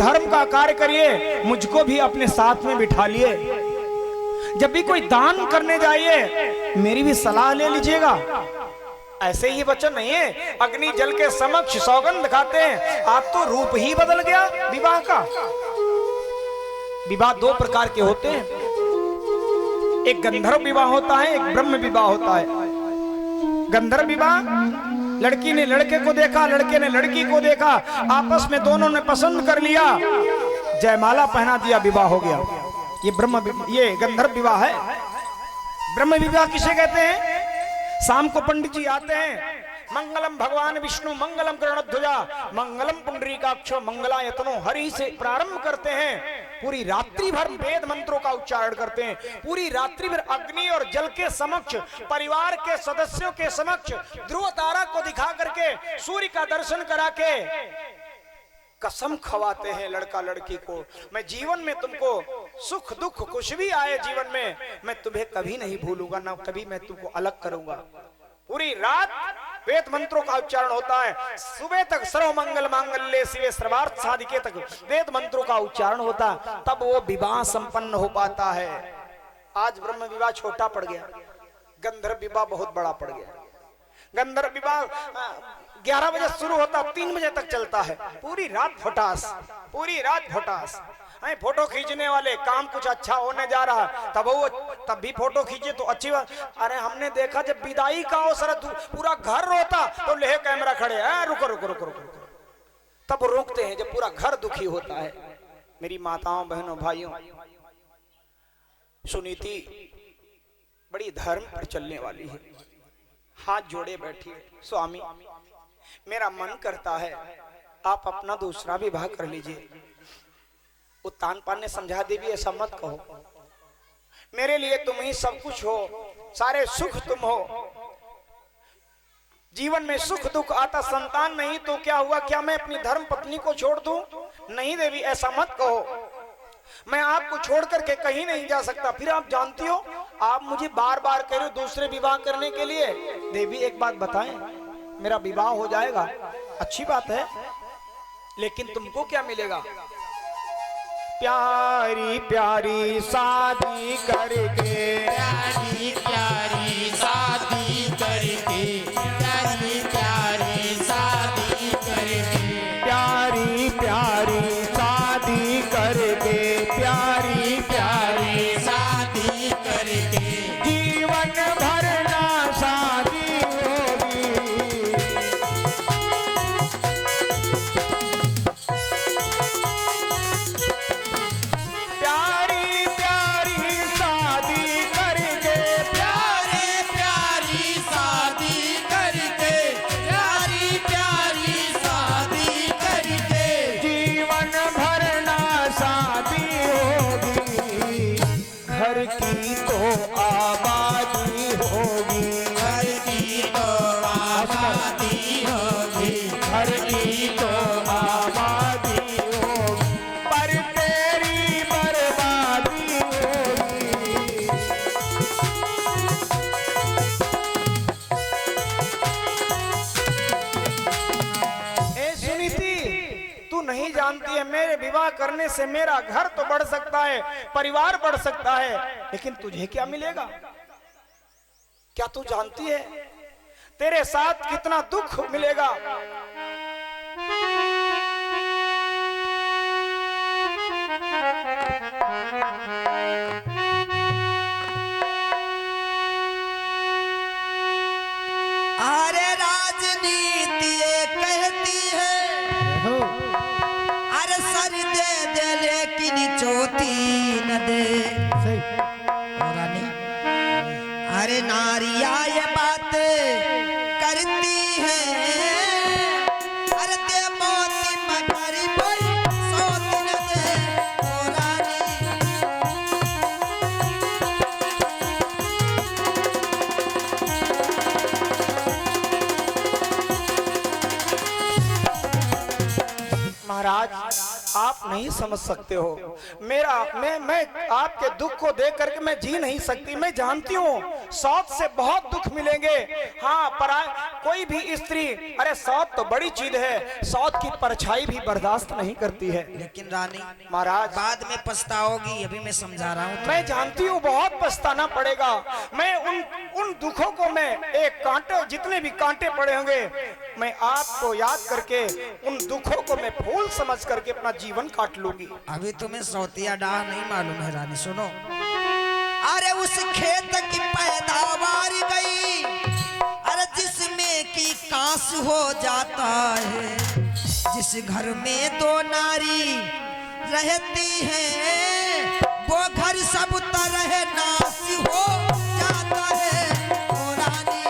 धर्म का कार्य करिए, मुझको भी अपने साथ में बिठा लिए। जब भी कोई दान करने जाइए मेरी भी सलाह ले लीजिएगा। ऐसे ही वचन नहीं है, अग्नि जल के समक्ष सौगंध खाते हैं। आप तो रूप ही बदल गया विवाह का। विवाह दो प्रकार के होते हैं, एक गंधर्व विवाह होता है, एक ब्रह्म विवाह होता है। गंधर्व विवाह, लड़की ने लड़के को देखा, लड़के ने लड़की को देखा, आपस में दोनों ने पसंद कर लिया, जयमाला पहना दिया, विवाह हो गया। ये गंधर्व विवाह है। ब्रह्म विवाह किसे कहते हैं? शाम को पंडित जी आते हैं, मंगलम भगवान विष्णु मंगलम गरुड़ध्वजा मंगलम पुंडरीकाक्षो मंगलायतनो हरि से प्रारंभ करते हैं। पूरी रात्रि भर वेद मंत्रों का उच्चारण करते हैं। पूरी रात्रि भर अग्नि और जल के समक्ष, परिवार के सदस्यों के समक्ष ध्रुव तारा को दिखा करके, सूर्य का दर्शन करा के कसम खवाते हैं लड़का लड़की को, मैं जीवन में तुमको सुख दुख कुछ भी आए जीवन में, मैं तुम्हें कभी नहीं भूलूंगा, ना कभी मैं तुमको अलग करूंगा। पूरी रात वेद मंत्रों का उच्चारण होता है, सुबह तक सर्व मंगल मांगल्ये शिवे सर्वार्थ साधिके तक वेद मंत्रों का उच्चारण होता, तब वो विवाह संपन्न हो पाता है। आज ब्रह्म विवाह छोटा पड़ गया, गंधर्व विवाह बहुत बड़ा पड़ गया। गंधर्व विवाह 11 बजे शुरू होता, 3 बजे तक चलता है। पूरी रात फोटास, पूरी रात फोटास। फोटो खींचने वाले, काम कुछ अच्छा होने जा रहा, तब भी फोटो खींचे तो अच्छी बात। अरे हमने देखा जब विदाई का अवसर पूरा घर रोता तो ले कैमरा खड़े हैं, रुको रुको रुको रुको, तब रोकते हैं जब पूरा घर दुखी होता है। मेरी माताओं बहनों भाइयों, सुनीति बड़ी धर्म पर चलने वाली है, हाथ जोड़े बैठी है, स्वामी मेरा मन करता है आप अपना दूसरा विवाह कर लीजिए। उत्तान पान ने समझा, देवी ऐसा मत कहो, मेरे लिए तुम ही सब कुछ हो, सारे सुख तुम हो। जीवन में सुख दुख आता, संतान नहीं तो क्या हुआ, क्या मैं अपनी धर्म पत्नी को छोड़ दूं? नहीं देवी ऐसा मत कहो, मैं आपको छोड़ करके कहीं नहीं जा सकता। फिर आप जानती हो, आप मुझे बार बार कह रहे हो दूसरे विवाह करने के लिए। देवी एक बात बताएं, मेरा विवाह हो जाएगा, अच्छी बात है, लेकिन तुमको क्या मिलेगा? प्यारी प्यारी शादी करके, प्यारी प्यारी शादी करके, प्यारी प्यारी शादी करके, प्यारी प्यारी शादी करके, प्यारी प्यारी शादी करके, जीवन भर ना शादी होगी। प्यारी प्यारी शादी करके, प्यारी प्यारी शादी करके, प्यारी प्यारी शादी करके, जीवन भर ना शादी होगी। घर की तो आबादी होगी, घर की तो आबादी होगी, घर की तो आबादी होगी, पर तेरी बर्बादी होगी। ए सुनीति, तू नहीं जानती है, मेरे विवाह करने से मेरा घर तो बढ़ सकता है, परिवार बढ़ सकता है, लेकिन तुझे क्या मिलेगा? क्या तू जानती है तेरे साथ कितना दुख मिलेगा? अरे राजनीति ये कहती है, अरे सर दे दे लेकिन चोटी न दे। और रानी, अरे नारिया ये बात करती है, अरे दे मोती मगर कोई सोच न दे। ओ रानी, महाराज, आप आप नहीं समझ सकते हो। मैं आपके दुख को देख करके मैं जी नहीं सकती। मैं जानती हूँ सौत से बहुत दुख मिलेंगे। हाँ, पर कोई भी स्त्री, अरे सौत तो बड़ी चीज है, सौत की परछाई भी बर्दाश्त नहीं करती है। लेकिन रानी महाराज, बाद में पछताओगी, अभी मैं समझा रहा हूँ। मैं जानती हूँ बहुत पछताना पड़ेगा। मैं उन दुखों को, मैं एक कांटे, जितने भी कांटे पड़े होंगे, मैं आपको याद करके उन दुखों को मैं फूल समझ करके अपना जीवन काट लूंगी। अभी तुम्हें सौतिया डाह नहीं मालूम है रानी, सुनो। अरे उस खेत की पैदावार गई, अरे जिसमें की कांस हो जाता है, जिस घर में दो नारी रहती है, वो घर सब तरह नाश हो जाता है। ओ रानी,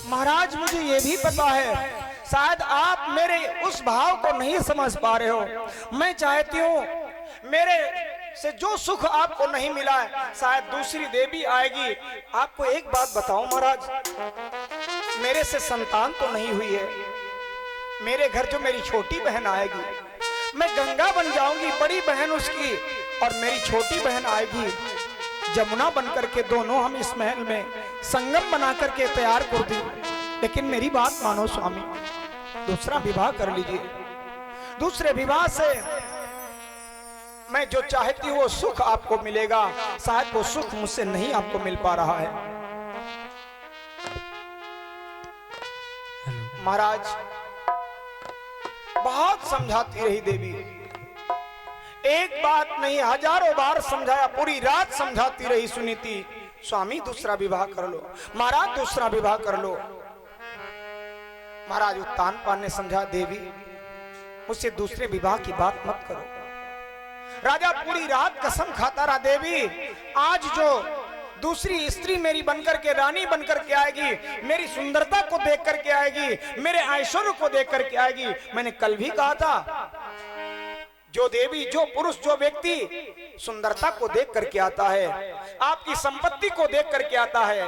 महाराज मुझे ये भी पता है, शायद आप मेरे उस भाव को नहीं समझ पा रहे हो। मैं चाहती हूँ मेरे से जो सुख आपको नहीं मिला है, शायद दूसरी देवी आएगी। आपको एक बात बताऊं महाराज, मेरे से संतान तो नहीं हुई है। मेरे घर जो मेरी छोटी बहन आएगी, मैं गंगा बन जाऊंगी, बड़ी बहन उसकी, और मेरी छोटी बहन आएगी जमुना बनकर के। दोनों हम इस महल में संगम बना करके तैयार कर दी। लेकिन मेरी बात मानो स्वामी, दूसरा विवाह कर लीजिए। दूसरे विवाह से मैं जो चाहती हूँ वो सुख आपको मिलेगा, शायद वो सुख मुझसे नहीं आपको मिल पा रहा है। महाराज, बहुत समझाती रही देवी, एक बात नहीं हजारों बार समझाया, पूरी रात समझाती रही सुनीति, स्वामी दूसरा विवाह कर लो, महाराज दूसरा विवाह कर लो। महाराज उत्तानपाद ने समझा, देवी मुझसे दूसरे विवाह की बात मत करो। राजा पूरी रात कसम खाता रहा, देवी आज जो दूसरी स्त्री मेरी बनकर के, रानी बनकर के आएगी, मेरी सुंदरता को देख करके आएगी, मेरे ऐश्वर्य को देख करके आएगी। मैंने कल भी कहा था, जो देवी, जो पुरुष, जो व्यक्ति सुंदरता को देख करके आता है, आपकी संपत्ति को देख करके आता है,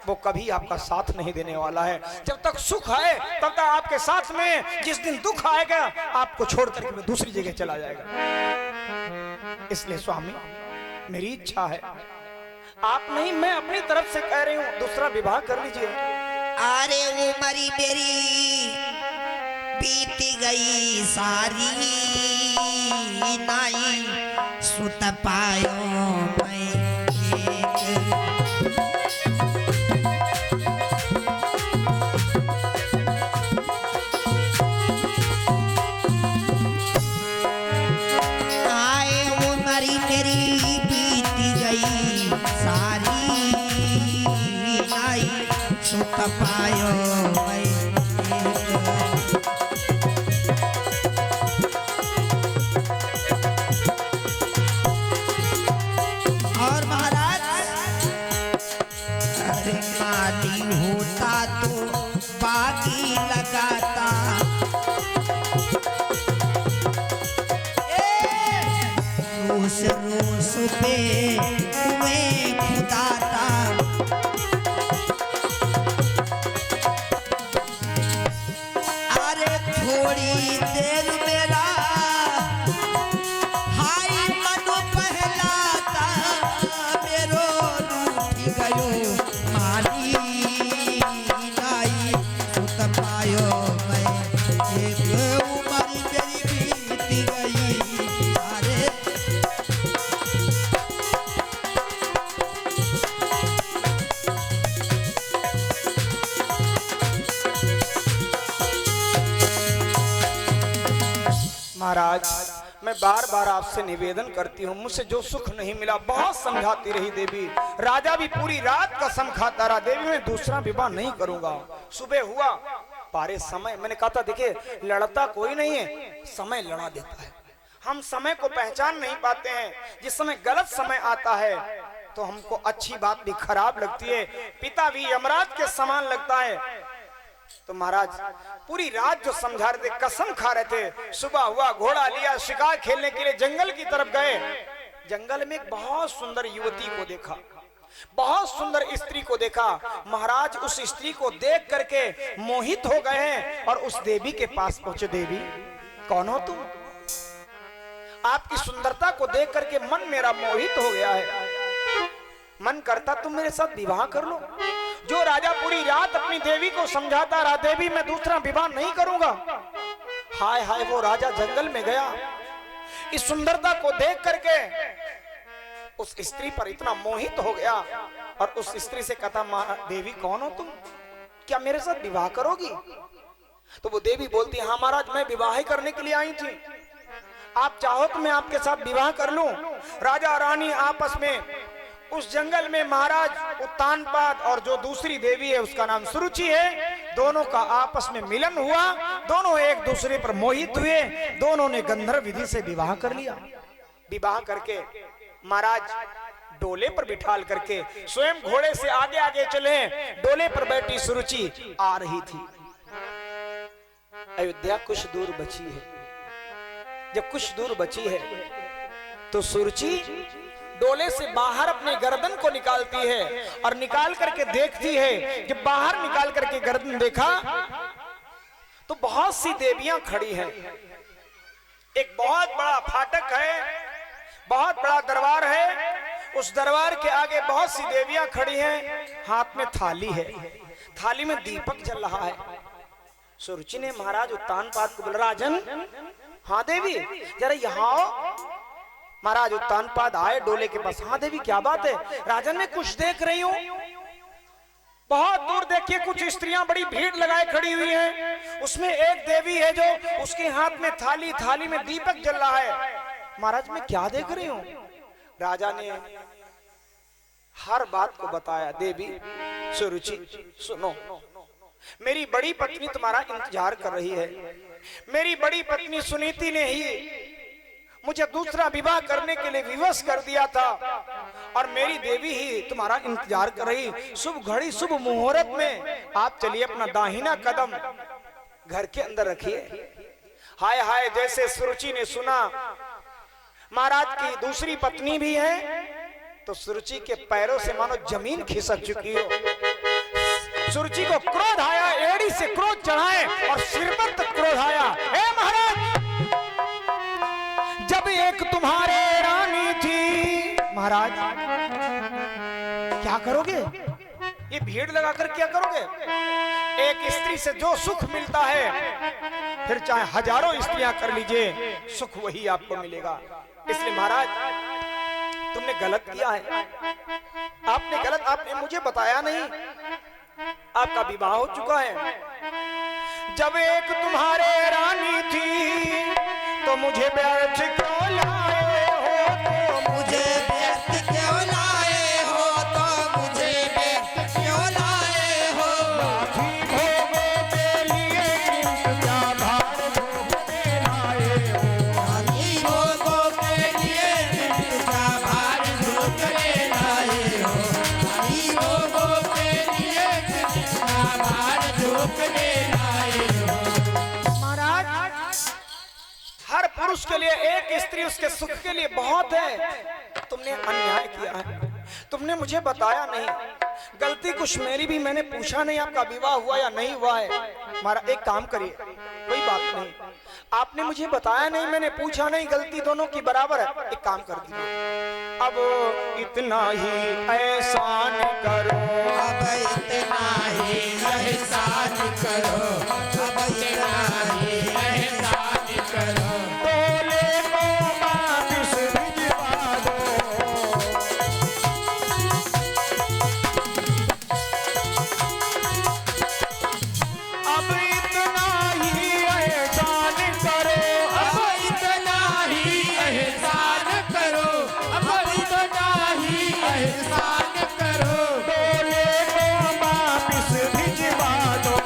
वो कभी आपका साथ नहीं देने वाला है। जब तक सुख है तब तक आपके साथ में, जिस दिन दुख आएगा आपको छोड़ करके वो दूसरी जगह चला जाएगा। इसलिए स्वामी मेरी इच्छा है, आप नहीं मैं अपनी तरफ से कह रही हूँ, दूसरा विवाह कर लीजिए। अरे उमरी मेरी बीत गई सारी, नाई सुत पायो मैं एक। आए उमरी मेरी बीत गई सारी, नाई सुत पायो मैं एक। और महाराज, अरे माली होता तो बागी लगाता, रोस रोस पे कुएं खुदाता, अरे थोड़ी देर मेरा हाय मन पहलाता, मेरो रूठ गयो माली, नाई सुत पायो मैं एक। उमर मेरी बीत गई, अरे महाराज मैं बार बार आपसे निवेदन करती हूँ, मुझसे जो सुख नहीं मिला, बहुत समझाती रही देवी। राजा भी पूरी रात कसम खाता रहा, देवी मैं दूसरा विवाह नहीं करूंगा। सुबह हुआ, पारे समय, मैंने कहा था देखिए लड़ता कोई नहीं है, समय लड़ा देता है। हम समय को पहचान नहीं पाते हैं, जिस समय गलत समय आता है तो हमको अच्छी बात भी खराब लगती है, पिता भी यमराज के समान लगता है। तो महाराज पूरी रात जो समझा रहे थे, कसम खा रहे थे, सुबह हुआ, घोड़ा लिया, शिकार खेलने के लिए जंगल की तरफ गए। जंगल में एक बहुत सुंदर युवती को देखा, बहुत सुंदर स्त्री को देखा। महाराज उस स्त्री को देख करके मोहित हो गए हैं और उस देवी के पास पहुंचे। देवी कौन हो तुम? आपकी सुंदरता को देख करके मन मेरा मोहित हो गया है। मन करता तुम मेरे साथ विवाह कर लो। जो राजा पूरी रात अपनी देवी को समझाता रहा, देवी मैं दूसरा विवाह नहीं करूंगा। हाय हाय वो राजा जंगल में गया, इस सुंदरता को देख करके उस स्त्री पर इतना मोहित हो गया और उस स्त्री से कहता, देवी कौन हो तुम? क्या मेरे साथ विवाह करोगी? तो वो देवी बोलती, हाँ महाराज, मैं विवाह ही करने के लिए आई थी। आप चाहो तो मैं आपके साथ विवाह कर लूं। राजा और रानी आपस में उस जंगल में, महाराज उत्तानपाद और जो दूसरी देवी है उसका नाम सुरुचि है, दोनों का आपस में मिलन हुआ। दोनों एक दूसरे पर मोहित हुए। दोनों ने गंधर्व विधि से विवाह कर लिया। विवाह करके महाराज डोले पर बिठाल करके स्वयं घोड़े से आगे आगे चले। डोले पर बैठी सुरुचि आ रही थी। अयोध्या कुछ दूर बची है। जब कुछ दूर बची है तो सुरुचि डोले से बाहर अपने गर्दन को निकालती है और निकाल करके देखती है। जब बाहर निकाल करके गर्दन देखा तो बहुत सी देवियां खड़ी हैं। एक बहुत बड़ा फाटक है, बहुत बड़ा दरबार है। उस दरबार के आगे बहुत सी देवियां खड़ी हैं। हाथ में थाली है, थाली में दीपक जल रहा है। सुरुचि ने महाराज उत्तानपाद को बोला, राजन। हाँ देवी, जरा यहाँ आओ। महाराज उत्तानपाद आए डोले के पास। हाँ देवी क्या बात है? राजन मैं कुछ देख रही हूँ। बहुत दूर देखिए कुछ स्त्रियां बड़ी भीड़ लगाए खड़ी हुई हैं। उसमें एक देवी है जो उसके हाथ में थाली, थाली में दीपक जल रहा है। महाराज मैं क्या देख रही हूँ? राजा ने हर बात को बताया। देवी सुरुचि सुनो, मेरी बड़ी पत्नी तुम्हारा इंतजार कर रही है। मेरी बड़ी पत्नी सुनीति ने ही मुझे दूसरा विवाह करने के लिए विवश कर दिया था और मेरी देवी ही तुम्हारा इंतजार कर रही। शुभ घड़ी शुभ मुहूर्त में आप चलिए, अपना दाहिना कदम घर के अंदर रखिए। हाय हाय, जैसे सुरुचि ने सुना महाराज की दूसरी पत्नी भी है, तो सुरुचि के पैरों से मानो जमीन खिसक चुकी हो। सुरुचि को क्रोध आया, एड़ी से क्रोध चढ़ाए और सिर पर तक क्रोध आया। हे महाराज, जब एक तुम्हारे रानी थी। महाराज क्या करोगे? ये भीड़ लगाकर क्या करोगे? एक स्त्री से जो सुख मिलता है, फिर चाहे हजारों स्त्रियां कर लीजिए, सुख वही आपको मिलेगा। इसलिए महाराज तुमने गलत किया है। आपने गलत, आपने मुझे बताया नहीं। आपका विवाह हो चुका है। जब एक तुम्हारे रानी थी तो मुझे व्यर्थ क्यों लाए हो? तो मुझे व्यर्थ क्यों लाए हो? तो मुझे व्यर्थ क्यों लाए हो? भोगों के लिए क्या भार भोगने लाए हो? रानी भोगों के लिए क्या भार भोगने लाए हो? रानी भोगों के लिए क्या भार भोगने लाए हो? हर पुरुष के लिए एक स्त्री उसके सुख के लिए बहुत है। तुमने अन्याय किया है, तुमने मुझे बताया नहीं। गलती कुछ मेरी भी, मैंने पूछा नहीं आपका विवाह हुआ या नहीं हुआ है। हमारा एक काम करिए, कोई बात नहीं, आपने मुझे बताया नहीं, मैंने पूछा नहीं, गलती दोनों की बराबर है। एक काम कर दीजिए, अब इतना ही एहसान करो, अब इतना ही एहसान करो, अब इतना ही एहसान करो। डोले को वापिस भिजवा दो। अब इतना ही एहसान करो, अब इतना ही एहसान करो, अब इतना ही एहसान करो। डोले को वापिस भिजवा दो।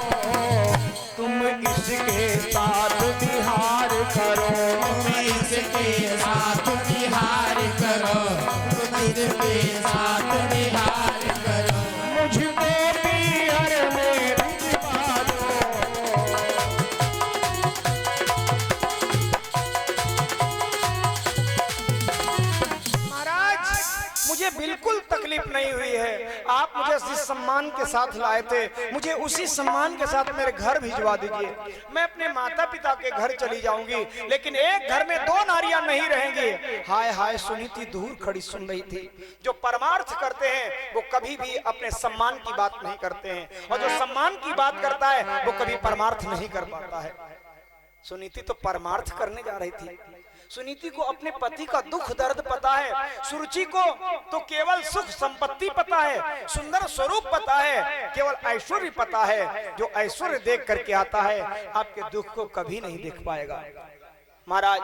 आप मुझे जिस सम्मान के साथ लाए थे, मुझे उसी सम्मान के साथ मेरे घर भिजवा दीजिए। मैं अपने माता पिता के घर चली जाऊंगी, लेकिन एक घर में 2 नारियां नहीं रहेंगी। हाय हाय, सुनीति दूर खड़ी सुन रही थी। जो परमार्थ करते हैं वो कभी भी अपने सम्मान की बात नहीं करते हैं, और जो सम्मान की बात करता है वो कभी परमार्थ नहीं कर पाता है। सुनीति तो परमार्थ करने जा रही थी। सुनीति को अपने पति का दुख दर्द पता है, सुरुचि को तो केवल सुख संपत्ति पता है, सुंदर स्वरूप पता है, केवल ऐश्वर्य पता है। जो ऐश्वर्य देख करके आता है आपके दुख को कभी नहीं देख पाएगा। महाराज,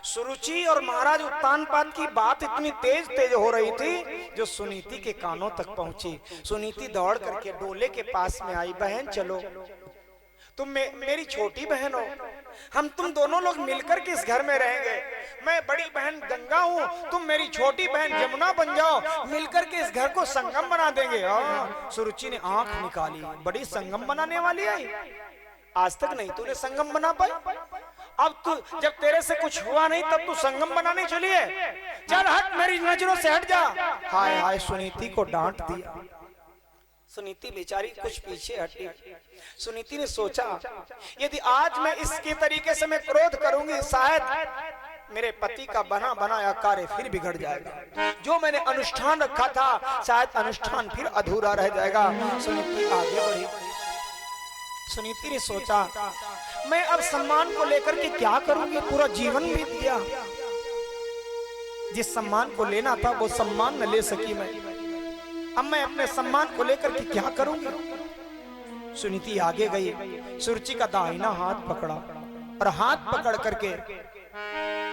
सुरुचि और महाराज उत्तानपाद की बात इतनी तेज तेज हो रही थी जो सुनीति के कानों तक पहुंची। सुनीति दौड़ करके डोले के पास में आई। बहन चलो, तुम मेरी छोटी बहन हो, हम तुम दोनों लोग मिलकर के इस घर में रहेंगे। मैं बड़ी बहन गंगा हूँ, तुम मेरी छोटी बहन यमुना बन जाओ, मिलकर के इस घर को संगम बना देंगे। सुरुचि ने आंख निकाली, बड़ी संगम बनाने वाली है, आज तक नहीं तूने संगम बना पाई, अब तू जब तेरे से कुछ हुआ नहीं तब तू संगम बनाने चली है, चल हट, मेरी नजरों से हट जा। हाय हाय, सुनीति को डांट दिया। सुनीति बेचारी कुछ पीछे हटी। सुनीति ने सोचा, यदि आज मैं इसके तरीके से मैं क्रोध करूंगी, शायद मेरे पति का बना बनाया कार्य फिर बिगड़ जाएगा। जो मैंने अनुष्ठान रखा था, शायद अनुष्ठान फिर अधूरा रह जाएगा। सुनीति आगे बढ़ी। सुनीति ने सोचा, मैं अब सम्मान को लेकर के क्या करूंगी, पूरा जीवन बीत गया। जिस सम्मान को लेना था वो सम्मान न ले सकी मैं, अब मैं अपने सम्मान को लेकर के क्या करूंगी। सुनीति आगे गई, सुरुचि का दाहिना हाथ पकड़ा और हाथ पकड़ करके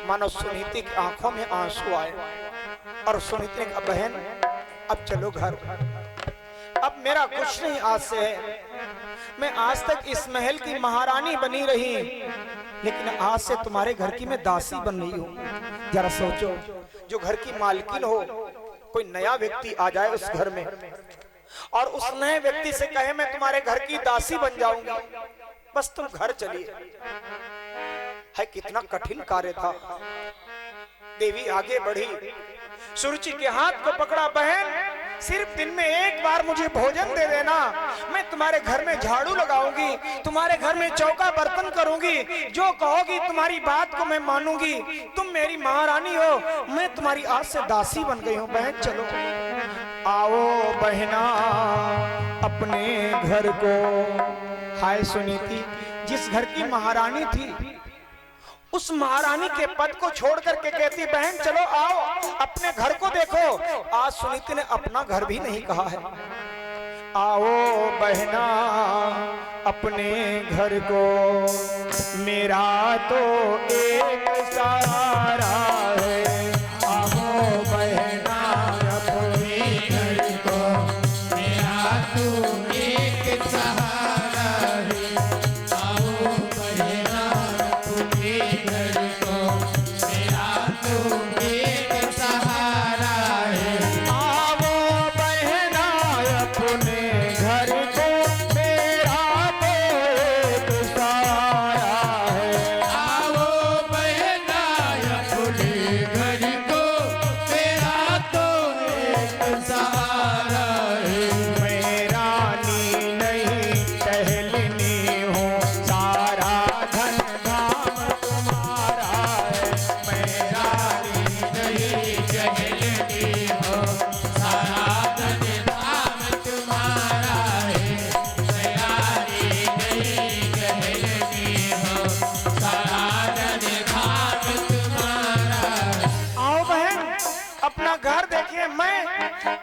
मानो सुनीति की आंखों में आंसू आए और सुनीति ने कहा, बहन अब चलो घर, अब मेरा कुछ नहीं आज से है। मैं आज तक इस महल की महारानी बनी रही, लेकिन आज से तुम्हारे घर की मैं दासी बन रही हूँ। जरा सोचो, जो घर की मालकिन हो, कोई नया व्यक्ति आ जाए उस घर में और उस नए व्यक्ति से कहे मैं तुम्हारे घर की दासी बन जाऊंगी, बस तुम घर चलिए। है कितना कठिन कार्य था। देवी आगे बढ़ी, सुरुचि के हाथ को पकड़ा, बहन सिर्फ दिन में एक बार मुझे भोजन दे देना, मैं तुम्हारे घर में झाड़ू लगाऊंगी, तुम्हारे घर में चौका बर्तन करूंगी, जो कहोगी तुम्हारी बात को मैं मानूंगी। तुम मेरी महारानी हो, मैं तुम्हारी आज से दासी बन गई हूँ। बहन चलो, आओ बहना अपने घर को। हाय सुनीति, जिस घर की महारानी थी उस महारानी के पद को छोड़ करके कहती, बहन चलो आओ अपने घर को देखो। आज सुनीति ने अपना घर भी नहीं कहा है। आओ बहना अपने घर को, मेरा तो एक सहारा है। आओ बहना अपने घर को, मेरा तो एक सहारा है। आओ बहना अपने घर को, मेरा तो एक सहारा है। आओ बहना अपने घर को, मेरा तो एक सहारा है। आओ बहना अपने घर को, मेरा तो एक सहारा है। मैं रानी नहीं टहलनी हूँ, सारा धन धाम तुम्हारा है। मैं रानी नहीं टहलनी हूँ, सारा धन धाम तुम्हारा है। मैं रानी नहीं टहलनी हूँ, सारा धन धाम तुम्हारा है। आओ बहन अपना घर देखिए, मैं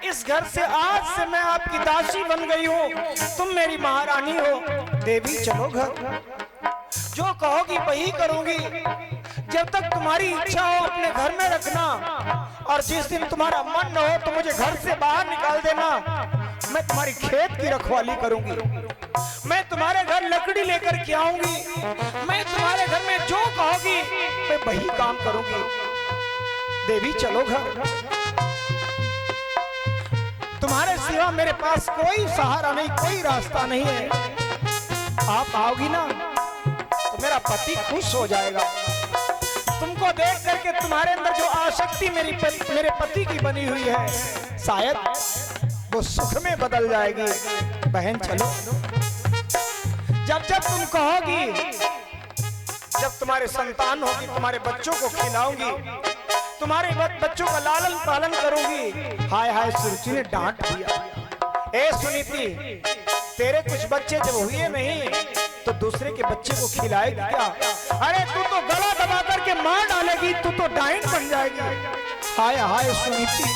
इस घर से आज से मैं आपकी दासी बन गई हूँ, तुम मेरी महारानी हो। देवी चलो घर, जो कहोगी वही करूंगी। जब तक तुम्हारी इच्छा हो अपने घर में रखना, और जिस दिन तुम्हारा मन न हो तो मुझे घर से बाहर निकाल देना। मैं तुम्हारी खेत की रखवाली करूंगी, मैं तुम्हारे घर लकड़ी लेकर के आऊंगी, मैं तुम्हारे घर में जो कहोगी मैं वही काम करूंगी। देवी चलो घर, तुम्हारे सिवा मेरे पास कोई सहारा नहीं, कोई रास्ता नहीं है। आप आओगी ना तो मेरा पति खुश हो जाएगा। तुमको देख करके तुम्हारे अंदर जो आसक्ति मेरे पति की बनी हुई है, शायद वो सुख में बदल जाएगी। बहन चलो, जब जब तुम कहोगी, जब तुम्हारे संतान होगी, तुम्हारे बच्चों को खिलाऊंगी, तुम्हारे बच्चों का लालन पालन करूंगी। हाय हाय, सुरुचि ने डांट दिया, ए सुनीति, तेरे कुछ बच्चे जब हुए नहीं तो दूसरे के बच्चे को खिलाएगी क्या? अरे तू तो गला दबा करके मार डालेगी, तू तो डाइन बन जाएगी। हाय हाय सुनीति,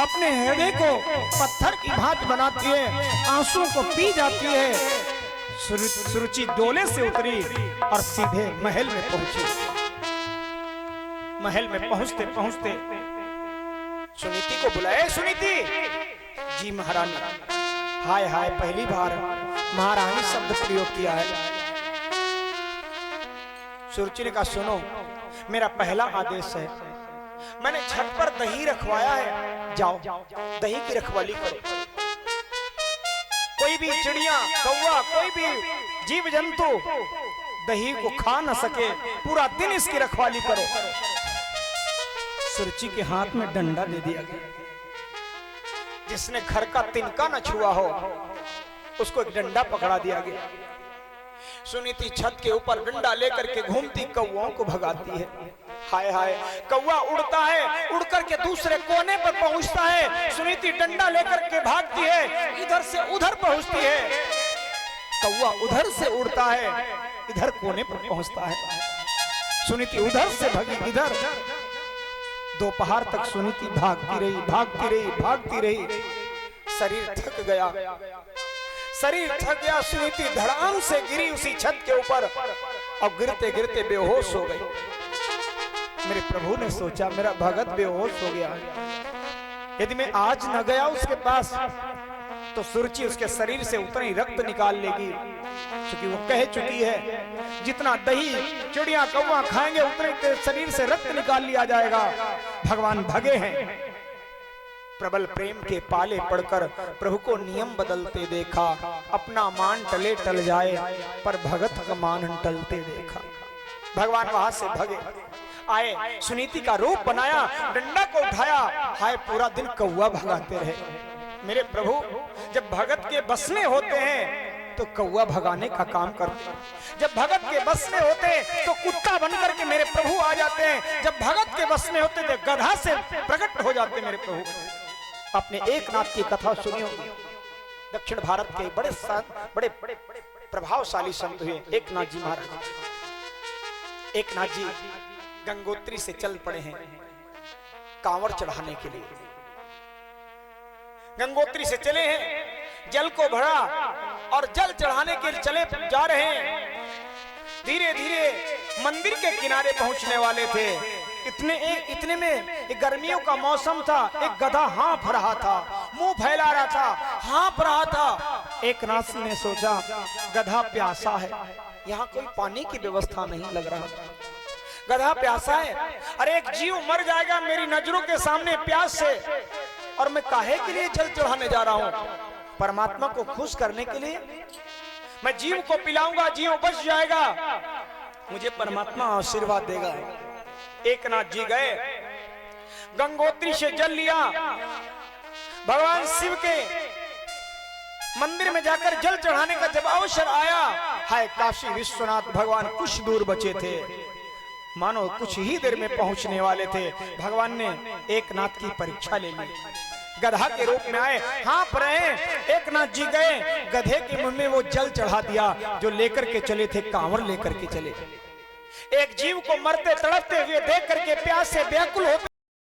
अपने हृदय को पत्थर की भांति बनाती है, आंसू को पी जाती है। सुरुचि डोले से उतरी और सीधे महल में पहुंची। महल में पहुंचते पहुंचते सुनीति को बुलाया। सुनीति, जी महारानी। हाय हाय, पहली बार महारानी शब्द प्रयोग किया है। सुरुचि ने कहा, सुनो, मेरा पहला आदेश है, मैंने छत पर दही रखवाया है, जाओ दही की रखवाली करो। कोई भी चिड़िया, कौवा, कोई भी जीव जंतु दही को खा न सके, पूरा दिन इसकी रखवाली करो। सुरुचि के हाथ में डंडा दे दिया गया। जिसने घर का तिनका न छुआ हो उसको एक डंडा पकड़ा दिया गया। सुनीति छत के ऊपर डंडा लेकर के घूमती कौओं को भगाती है। हाय हाय, कौवा उड़ता है, उड़ करके दूसरे कोने पर पहुंचता है। सुनीति डंडा लेकर के भागती है, इधर से उधर पहुंचती है। कौवा उधर से उड़ता है, इधर कोने पर पहुंचता है। सुनीति उधर से भगी इधर। दोपहर तक सुनीति भागती रही, भागती रही, भागती रही। शरीर थक गया, शरीर थक गया। सुनीति धड़ाम से गिरी उसी छत के ऊपर और गिरते गिरते बेहोश हो गई। मेरे प्रभु ने सोचा, मेरा भगत बेहोश हो गया है, यदि मैं आज न गया उसके पास तो सुरुचि उसके शरीर से उतना ही रक्त निकाल लेगी, क्योंकि वो कह चुकी है जितना दही चिड़िया कौवा खाएंगे उतने शरीर से रक्त निकाल लिया जाएगा। भगवान भगे हैं। प्रबल प्रेम के पाले पड़कर प्रभु को नियम बदलते देखा। अपना मान टले टल जाए, पर भगत का मान टलते देखा। भगवान वहां से भगे आए, सुनीति का रूप बनाया, डंडा को उठाया। हाय, पूरा दिन कौवा भगाते रहे। मेरे प्रभु जब भगत के बस में होते हैं तो कौवा भगाने का काम करते हैं। जब भगत के बस में होते हैं तो कुत्ता बनकर के मेरे प्रभु आ जाते हैं। जब भगत के बस में होते तो गधा से प्रकट हो जाते मेरे प्रभु। अपने एक नाथ की कथा सुनियो। दक्षिण भारत के बड़े बड़े प्रभावशाली संत हुए एक नाथ जी महाराज। एक नाथ जी गंगोत्री से चल पड़े हैं कांवर चढ़ाने के लिए। गंगोत्री से चले हैं, जल को भरा और जल चढ़ाने के लिए चले जा रहे हैं। धीरे धीरे मंदिर के किनारे पहुंचने वाले थे। इतने में गर्मियों का मौसम था। एक गधा हाँफ रहा था, मुंह फैला रहा था, हाँफ रहा था। एक नाथ ने सोचा, गधा प्यासा है, यहाँ कोई पानी की व्यवस्था नहीं लग रहा। गधा प्यासा है, अरे एक जीव मर जाएगा मेरी नजरों के सामने प्यास से, और मैं काहे के लिए जल चढ़ाने जा रहा हूं? परमात्मा को खुश करने के लिए। मैं जीव को पिलाऊंगा, जीव बच जाएगा, मुझे परमात्मा आशीर्वाद देगा। एक नाथ जी गए, गंगोत्री से जल लिया, भगवान शिव के मंदिर में जाकर जल चढ़ाने का जब अवसर आया, हाय काशी विश्वनाथ भगवान कुछ दूर बचे थे, मानो कुछ ही देर में पहुंचने वाले थे। भगवान ने एक नाथ की परीक्षा ले ली। गधा के रूप में आए, हाँफ रहे। एक नाथ जी गए, गधे के मुंह में वो जल चढ़ा दिया जो लेकर के चले थे, कांवर लेकर के चले। एक जीव को मरते तड़पते हुए देख करके प्यास से व्याकुल होते